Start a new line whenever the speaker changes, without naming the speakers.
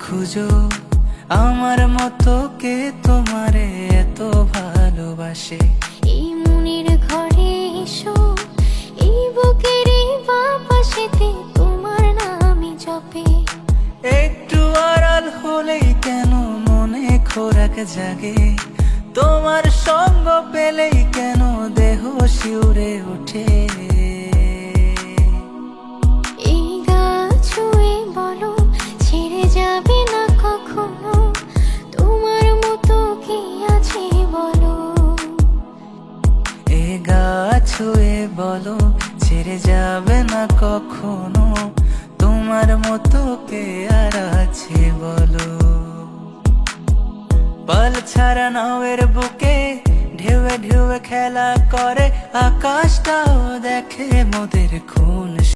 খুঁজো আমার মতো কে তোমারে এত ভালোবাসে।
এই মনের ঘরে এসো, এই বুকের বাপাশেতে তোমার নামই জপে।
একটু আড়াল হলেই কেন মনে খোরাক জাগে, তোমার সঙ্গ পেলেই কেন দেহ শিউরে ওঠে।
এই গা ছুঁয়ে বলো ছেড়ে যাবে না কখনো, তোমার মতো কি আছে বলো।
এ গা ছুঁয়ে বলো ছেড়ে যাবে না কখনো, তোমার মতো কে আর আছে বলো। পাল ছাড়া নাওয়ের বুকে ঢেউয়ে ঢেউয়ে খেলা করে, আকাশটাও দেখে মোদের খুব